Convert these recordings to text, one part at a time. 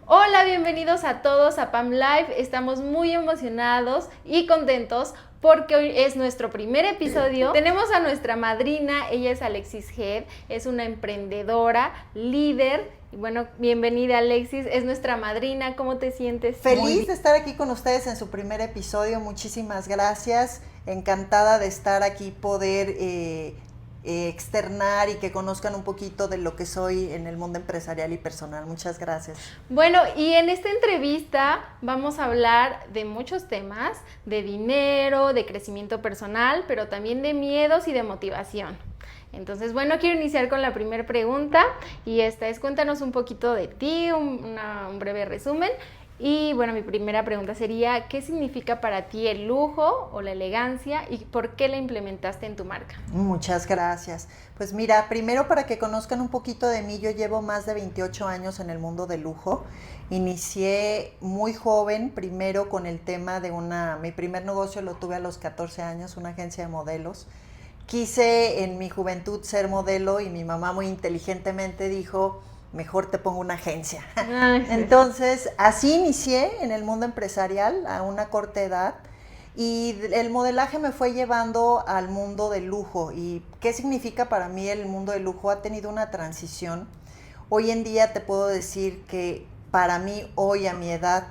Hola, bienvenidos a todos a PAM Live. Estamos muy emocionados y contentos porque hoy es nuestro primer episodio. Tenemos a nuestra madrina, ella es Alexis Head, es una emprendedora, líder. Y bueno, bienvenida Alexis, es nuestra madrina. ¿Cómo te sientes? Feliz de estar aquí con ustedes en su primer episodio, muchísimas gracias, encantada de estar aquí, poder externar y que conozcan un poquito de lo que soy en el mundo empresarial y personal. Muchas gracias. Bueno, y en esta entrevista vamos a hablar de muchos temas, de dinero, de crecimiento personal, pero también de miedos y de motivación. Entonces, bueno, quiero iniciar con la primera pregunta y esta es, cuéntanos un poquito de ti, un breve resumen. Y bueno, mi primera pregunta sería, ¿qué significa para ti el lujo o la elegancia y por qué la implementaste en tu marca? Muchas gracias. Pues mira, primero para que conozcan un poquito de mí, yo llevo más de 28 años en el mundo del lujo. Inicié muy joven, primero con el tema de mi primer negocio lo tuve a los 14 años, una agencia de modelos. Quise en mi juventud ser modelo y mi mamá muy inteligentemente dijo, mejor te pongo una agencia. Ay, sí. Entonces, así inicié en el mundo empresarial a una corta edad y el modelaje me fue llevando al mundo del lujo. ¿Y qué significa para mí el mundo del lujo? Ha tenido una transición. Hoy en día te puedo decir que para mí, hoy a mi edad,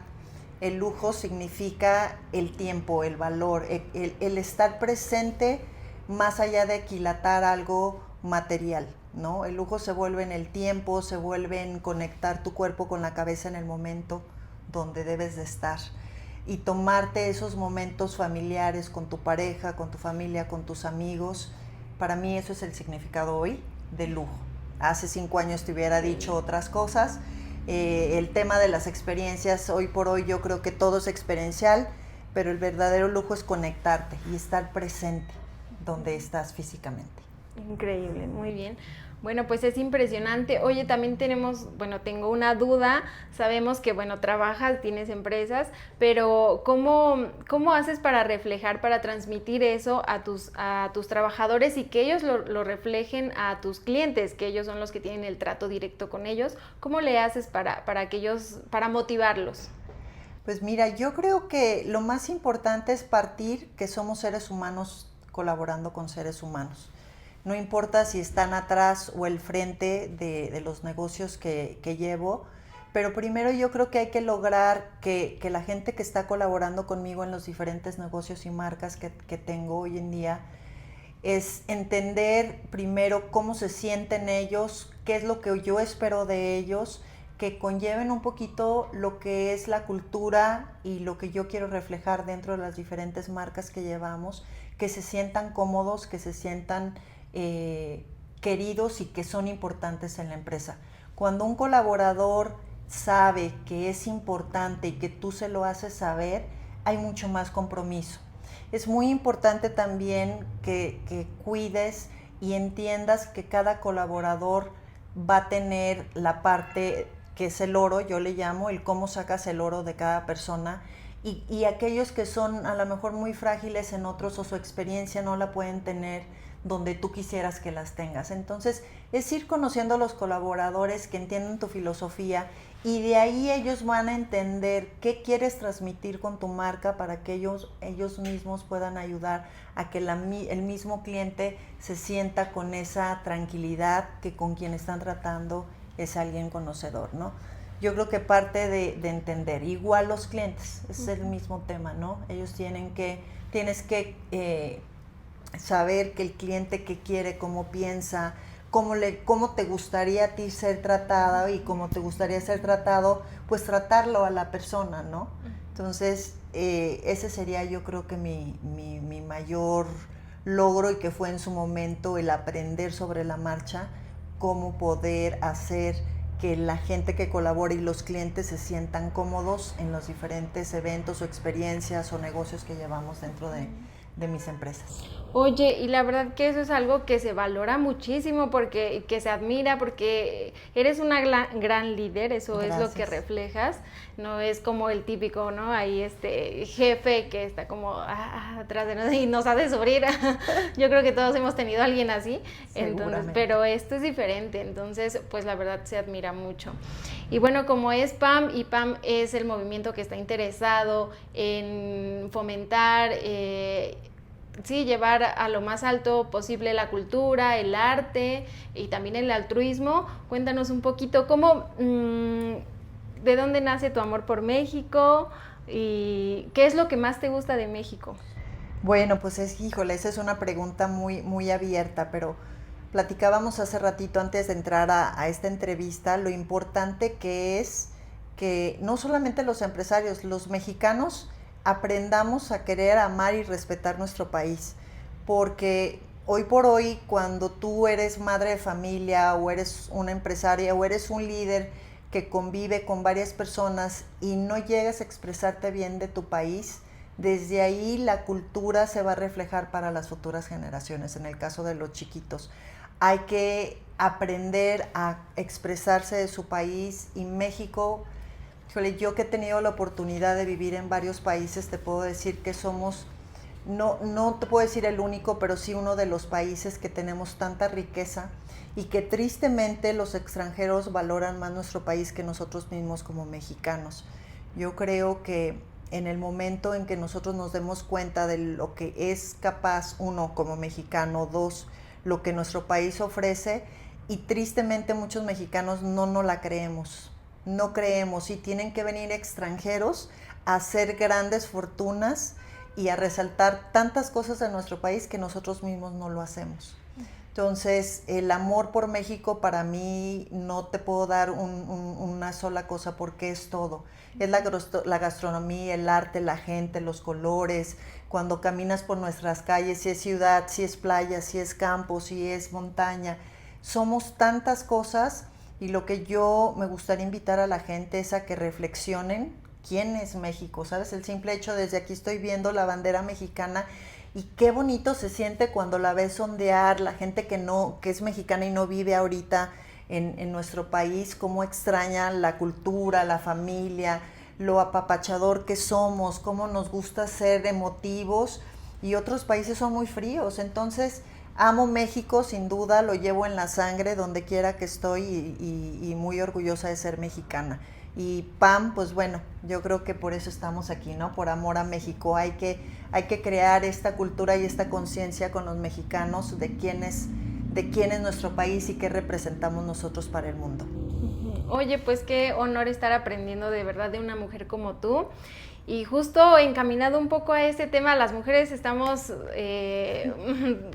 el lujo significa el tiempo, el valor, el estar presente más allá de aquilatar algo material, ¿no? El lujo se vuelve en el tiempo, se vuelve en conectar tu cuerpo con la cabeza en el momento donde debes de estar y tomarte esos momentos familiares con tu pareja, con tu familia, con tus amigos. Para mí eso es el significado hoy del lujo. Hace 5 años te hubiera dicho otras cosas. El tema de las experiencias, hoy por hoy yo creo que todo es experiencial, pero el verdadero lujo es conectarte y estar presente donde estás físicamente. Increíble, muy bien. Bueno, pues es impresionante. Oye, también tengo una duda. Sabemos que, bueno, trabajas, tienes empresas, pero ¿cómo haces para reflejar, para transmitir eso a tus trabajadores y que ellos lo reflejen a tus clientes, que ellos son los que tienen el trato directo con ellos? ¿Cómo le haces para motivarlos? Pues mira, yo creo que lo más importante es partir que somos seres humanos colaborando con seres humanos. No importa si están atrás o el frente de los negocios que llevo, pero primero yo creo que hay que lograr que la gente que está colaborando conmigo en los diferentes negocios y marcas que tengo hoy en día es entender primero cómo se sienten ellos, qué es lo que yo espero de ellos, que conlleven un poquito lo que es la cultura y lo que yo quiero reflejar dentro de las diferentes marcas que llevamos, que se sientan cómodos, que se sientan queridos y que son importantes en la empresa. Cuando un colaborador sabe que es importante y que tú se lo haces saber, hay mucho más compromiso. Es muy importante también que cuides y entiendas que cada colaborador va a tener la parte que es el oro, yo le llamo, el cómo sacas el oro de cada persona y aquellos que son a lo mejor muy frágiles en otros o su experiencia no la pueden tener donde tú quisieras que las tengas. Entonces es ir conociendo a los colaboradores que entienden tu filosofía y de ahí ellos van a entender qué quieres transmitir con tu marca para que ellos mismos puedan ayudar a que el mismo cliente se sienta con esa tranquilidad que con quien están tratando es alguien conocedor, ¿no? Yo creo que parte de entender, igual los clientes, es el mismo tema, ¿no? Tienes que saber que el cliente qué quiere, cómo piensa, cómo te gustaría a ti ser tratada y cómo te gustaría ser tratado, pues tratarlo a la persona, ¿no? Entonces, ese sería yo creo que mi mayor logro y que fue en su momento el aprender sobre la marcha, cómo poder hacer que la gente que colabora y los clientes se sientan cómodos en los diferentes eventos o experiencias o negocios que llevamos dentro de mis empresas. Oye, y la verdad que eso es algo que se valora muchísimo porque que se admira porque eres una gran líder, eso Gracias. es lo que reflejas, no es como el típico, ¿no? Ahí jefe que está como atrás de nosotros y nos hace sufrir. Yo creo que todos hemos tenido a alguien así, entonces, pero esto es diferente, entonces pues la verdad se admira mucho. Y bueno, como es PAM, y PAM es el movimiento que está interesado en fomentar sí, llevar a lo más alto posible la cultura, el arte y también el altruismo. Cuéntanos un poquito de dónde nace tu amor por México y qué es lo que más te gusta de México. Bueno, pues híjole, esa es una pregunta muy, muy abierta, pero platicábamos hace ratito antes de entrar a esta entrevista lo importante que es que no solamente los empresarios, los mexicanos aprendamos a querer, amar y respetar nuestro país, porque hoy por hoy cuando tú eres madre de familia o eres una empresaria o eres un líder que convive con varias personas y no llegas a expresarte bien de tu país, desde ahí la cultura se va a reflejar para las futuras generaciones, en el caso de los chiquitos. Hay que aprender a expresarse de su país y México, yo que he tenido la oportunidad de vivir en varios países, te puedo decir que somos, no te puedo decir el único, pero sí uno de los países que tenemos tanta riqueza y que tristemente los extranjeros valoran más nuestro país que nosotros mismos como mexicanos. Yo creo que en el momento en que nosotros nos demos cuenta de lo que es capaz, uno, como mexicano, dos, lo que nuestro país ofrece, y tristemente muchos mexicanos no nos la creemos, no creemos, y tienen que venir extranjeros a hacer grandes fortunas y a resaltar tantas cosas de nuestro país que nosotros mismos no lo hacemos. Entonces, el amor por México para mí no te puedo dar una sola cosa porque es todo. Es la gastronomía, el arte, la gente, los colores, cuando caminas por nuestras calles, si es ciudad, si es playa, si es campo, si es montaña. Somos tantas cosas y lo que yo me gustaría invitar a la gente es a que reflexionen quién es México, ¿sabes? El simple hecho, desde aquí estoy viendo la bandera mexicana. Y qué bonito se siente cuando la ves ondear, la gente que es mexicana y no vive ahorita en nuestro país, cómo extraña la cultura, la familia, lo apapachador que somos, cómo nos gusta ser emotivos, y otros países son muy fríos. Entonces, amo México, sin duda, lo llevo en la sangre donde quiera que estoy y muy orgullosa de ser mexicana. Y PAM, pues bueno, yo creo que por eso estamos aquí, ¿no? Por amor a México. Hay que crear esta cultura y esta conciencia con los mexicanos de quién es nuestro país y qué representamos nosotros para el mundo. Oye, pues qué honor estar aprendiendo de verdad de una mujer como tú. Y justo encaminado un poco a este tema, las mujeres estamos,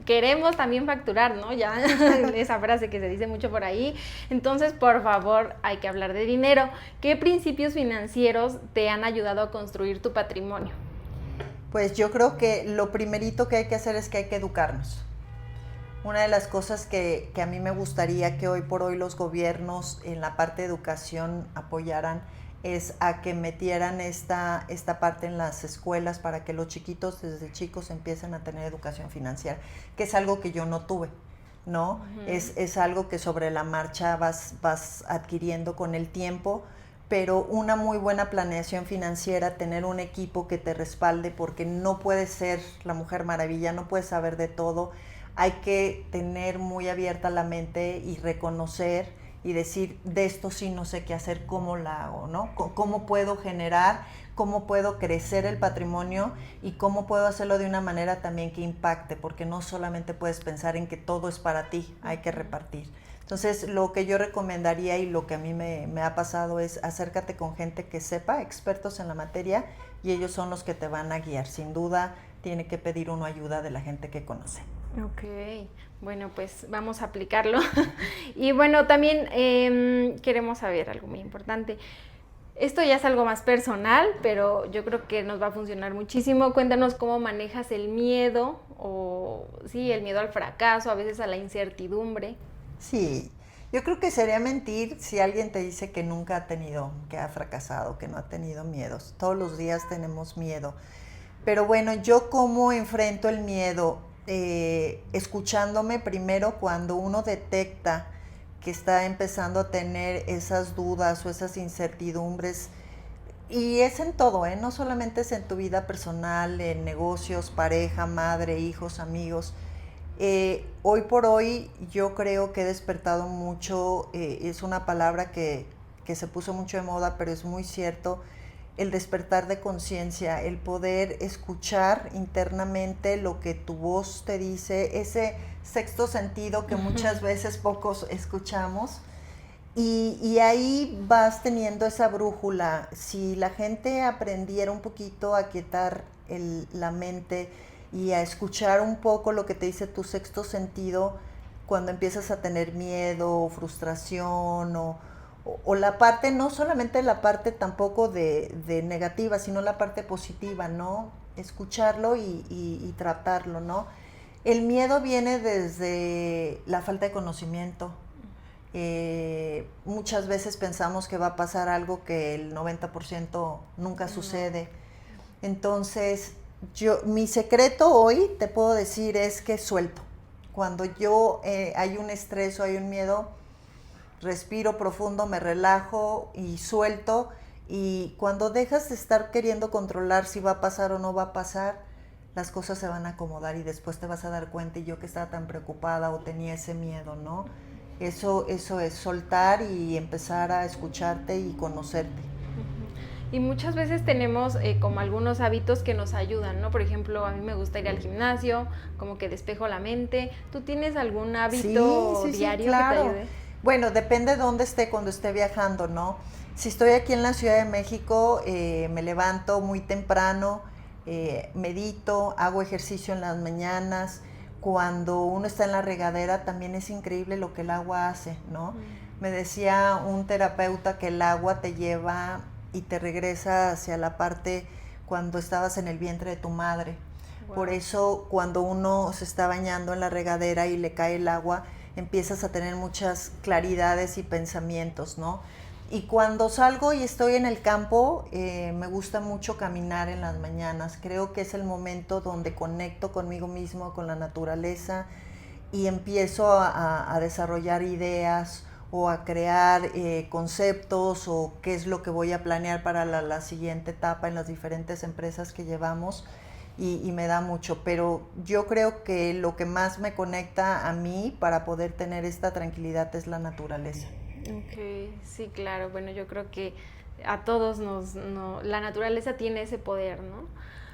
queremos también facturar, ¿no? Ya esa frase que se dice mucho por ahí. Entonces, por favor, hay que hablar de dinero. ¿Qué principios financieros te han ayudado a construir tu patrimonio? Pues yo creo que lo primerito que hay que hacer es que hay que educarnos. Una de las cosas que a mí me gustaría que hoy por hoy los gobiernos en la parte de educación apoyaran es a que metieran esta parte en las escuelas para que los chiquitos desde chicos empiecen a tener educación financiera, que es algo que yo no tuve, ¿no? Es algo que sobre la marcha vas adquiriendo con el tiempo, pero una muy buena planeación financiera, tener un equipo que te respalde, porque no puedes ser la Mujer Maravilla, no puedes saber de todo, hay que tener muy abierta la mente y reconocer y decir, de esto sí no sé qué hacer, cómo la hago, ¿no? ¿Cómo puedo generar, cómo puedo crecer el patrimonio y cómo puedo hacerlo de una manera también que impacte? Porque no solamente puedes pensar en que todo es para ti, hay que repartir. Entonces, lo que yo recomendaría y lo que a mí me ha pasado es acércate con gente que sepa, expertos en la materia, y ellos son los que te van a guiar. Sin duda, tiene que pedir uno ayuda de la gente que conoce. Ok, bueno, pues vamos a aplicarlo. Y bueno, también queremos saber algo muy importante. Esto ya es algo más personal, pero yo creo que nos va a funcionar muchísimo. Cuéntanos cómo manejas el miedo, o sí, el miedo al fracaso, a veces a la incertidumbre. Sí, yo creo que sería mentir si alguien te dice que nunca que ha fracasado, que no ha tenido miedos. Todos los días tenemos miedo. Pero bueno, yo cómo enfrento el miedo, escuchándome primero cuando uno detecta que está empezando a tener esas dudas o esas incertidumbres. Y es en todo, ¿eh? No solamente es en tu vida personal, en negocios, pareja, madre, hijos, amigos. Hoy por hoy yo creo que he despertado mucho, es una palabra que se puso mucho de moda, pero es muy cierto, el despertar de conciencia, el poder escuchar internamente lo que tu voz te dice, ese sexto sentido que muchas veces pocos escuchamos. Y ahí vas teniendo esa brújula. Si la gente aprendiera un poquito a quietar la mente y a escuchar un poco lo que te dice tu sexto sentido, cuando empiezas a tener miedo, frustración o la parte, no solamente la parte tampoco de negativa, sino la parte positiva, ¿no? Escucharlo y tratarlo, ¿no? El miedo viene desde la falta de conocimiento. Muchas veces pensamos que va a pasar algo que el 90% nunca sucede. Entonces, mi secreto hoy, te puedo decir, es que suelto. Cuando yo hay un estrés o hay un miedo, respiro profundo, me relajo y suelto. Y cuando dejas de estar queriendo controlar si va a pasar o no va a pasar, las cosas se van a acomodar y después te vas a dar cuenta, y yo que estaba tan preocupada o tenía ese miedo, ¿no? Eso es soltar y empezar a escucharte y conocerte. Y muchas veces tenemos como algunos hábitos que nos ayudan, ¿no? Por ejemplo, a mí me gusta ir al gimnasio, como que despejo la mente. ¿Tú tienes algún hábito diario claro. que te ayude? Bueno, depende de dónde esté cuando esté viajando, ¿no? Si estoy aquí en la Ciudad de México, me levanto muy temprano, medito, hago ejercicio en las mañanas. Cuando uno está en la regadera también es increíble lo que el agua hace, ¿no? Me decía un terapeuta que el agua te lleva y te regresa hacia la parte cuando estabas en el vientre de tu madre. Wow. Por eso cuando uno se está bañando en la regadera y le cae el agua, empiezas a tener muchas claridades y pensamientos, ¿no? Y cuando salgo y estoy en el campo, me gusta mucho caminar en las mañanas. Creo que es el momento donde conecto conmigo mismo, con la naturaleza, y empiezo a desarrollar ideas o a crear conceptos o qué es lo que voy a planear para la siguiente etapa en las diferentes empresas que llevamos. Y me da mucho, pero yo creo que lo que más me conecta a mí para poder tener esta tranquilidad es la naturaleza. Ok, sí, claro. Bueno, yo creo que a todos la naturaleza tiene ese poder, ¿no?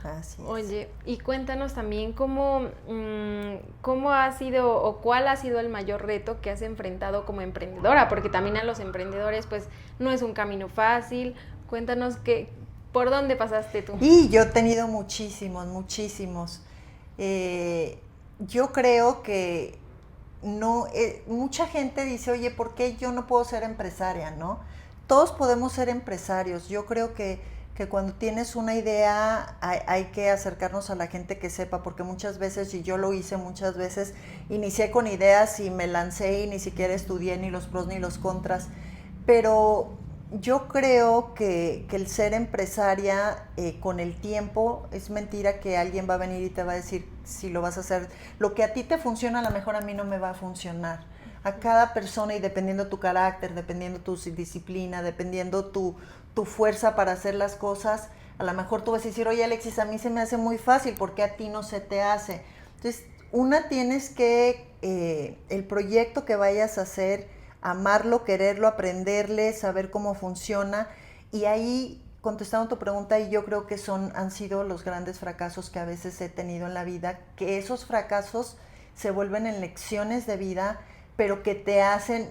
Así es. Oye, y cuéntanos también cómo ha sido o cuál ha sido el mayor reto que has enfrentado como emprendedora, porque también a los emprendedores pues no es un camino fácil. Cuéntanos ¿por dónde pasaste tú? Y yo he tenido muchísimos. Yo creo que no, mucha gente dice, oye, ¿por qué yo no puedo ser empresaria, no? Todos podemos ser empresarios. Yo creo que cuando tienes una idea hay que acercarnos a la gente que sepa, porque muchas veces, y yo lo hice muchas veces, inicié con ideas y me lancé y ni siquiera estudié ni los pros ni los contras, pero yo creo que el ser empresaria con el tiempo, es mentira que alguien va a venir y te va a decir si lo vas a hacer. Lo que a ti te funciona, a lo mejor a mí no me va a funcionar. A cada persona, y dependiendo tu carácter, dependiendo tu disciplina, dependiendo tu fuerza para hacer las cosas, a lo mejor tú vas a decir, oye Alexis, a mí se me hace muy fácil, ¿por qué a ti no se te hace? Entonces, tienes que, el proyecto que vayas a hacer, amarlo, quererlo, aprenderle, saber cómo funciona. Y ahí, contestando tu pregunta, y yo creo que han sido los grandes fracasos que a veces he tenido en la vida, que esos fracasos se vuelven en lecciones de vida, pero que te hacen,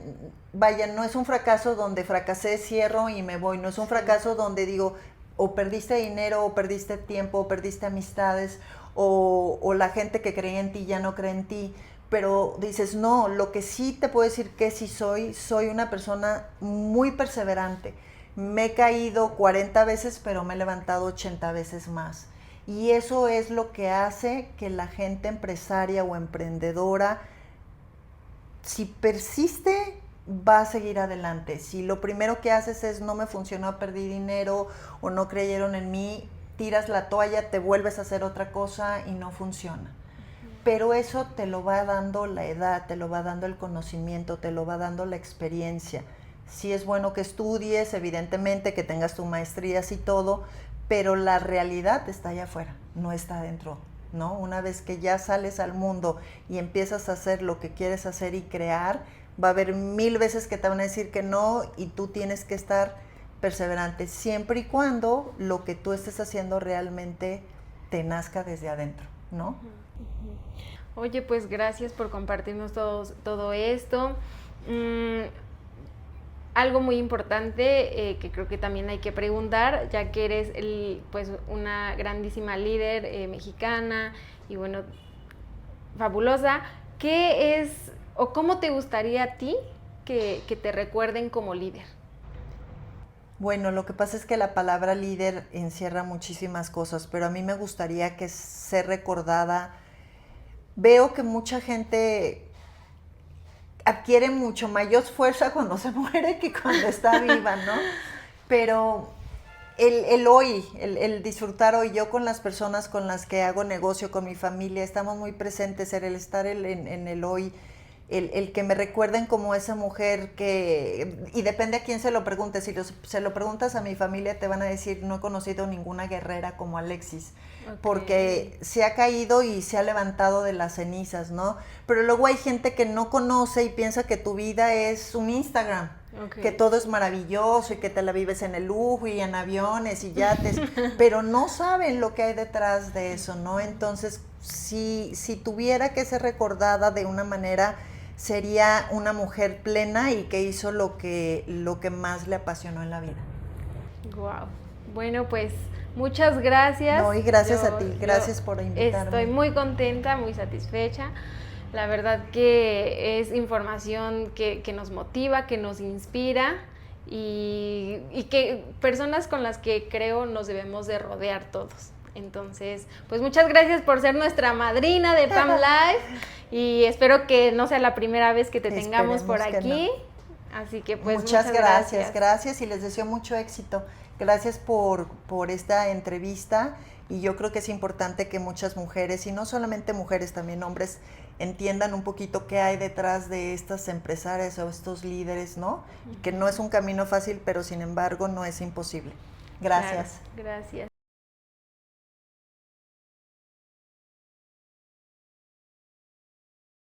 vaya, no es un fracaso donde fracasé, cierro y me voy, no es un fracaso donde digo, o perdiste dinero, o perdiste tiempo, o perdiste amistades, o la gente que creía en ti ya no cree en ti. Pero dices, no, lo que sí te puedo decir que sí soy una persona muy perseverante. Me he caído 40 veces, pero me he levantado 80 veces más. Y eso es lo que hace que la gente empresaria o emprendedora, si persiste, va a seguir adelante. Si lo primero que haces es no me funcionó, perdí dinero o no creyeron en mí, tiras la toalla, te vuelves a hacer otra cosa y no funciona. Pero eso te lo va dando la edad, te lo va dando el conocimiento, te lo va dando la experiencia. Sí es bueno que estudies, evidentemente, que tengas tus maestrías y todo, pero la realidad está allá afuera, no está adentro, ¿no? Una vez que ya sales al mundo y empiezas a hacer lo que quieres hacer y crear, va a haber 1000 veces que te van a decir que no y tú tienes que estar perseverante, siempre y cuando lo que tú estés haciendo realmente te nazca desde adentro, ¿no? Oye, pues gracias por compartirnos todo esto. Algo muy importante que creo que también hay que preguntar, ya que eres pues una grandísima líder mexicana y bueno, fabulosa, ¿qué es o cómo te gustaría a ti que te recuerden como líder? Bueno, lo que pasa es que la palabra líder encierra muchísimas cosas, pero a mí me gustaría que ser recordada. Veo que mucha gente adquiere mucho mayor fuerza cuando se muere que cuando está viva, ¿no? Pero el hoy, el disfrutar hoy, yo con las personas con las que hago negocio, con mi familia, estamos muy presentes, el estar en el hoy, el que me recuerden como esa mujer que, y depende a quién se lo pregunte, si se lo preguntas a mi familia te van a decir, no he conocido ninguna guerrera como Alexis, porque se ha caído y se ha levantado de las cenizas, ¿no? Pero luego hay gente que no conoce y piensa que tu vida es un Instagram, que todo es maravilloso y que te la vives en el lujo y en aviones y yates, pero no saben lo que hay detrás de eso, ¿no? Entonces, si tuviera que ser recordada de una manera, sería una mujer plena y que hizo lo que más le apasionó en la vida. Wow. Bueno, pues muchas gracias. No, y gracias a ti, gracias por invitarme. Estoy muy contenta, muy satisfecha. La verdad que es información que nos motiva, que nos inspira y que personas con las que creo nos debemos de rodear todos. Entonces, pues muchas gracias por ser nuestra madrina de PAM Live y espero que no sea la primera vez que te tengamos por aquí. No. Así que pues muchas gracias y les deseo mucho éxito. Gracias por esta entrevista y yo creo que es importante que muchas mujeres, y no solamente mujeres, también hombres, entiendan un poquito qué hay detrás de estas empresarias o estos líderes, ¿no? Que no es un camino fácil, pero sin embargo no es imposible. Gracias. Claro, gracias.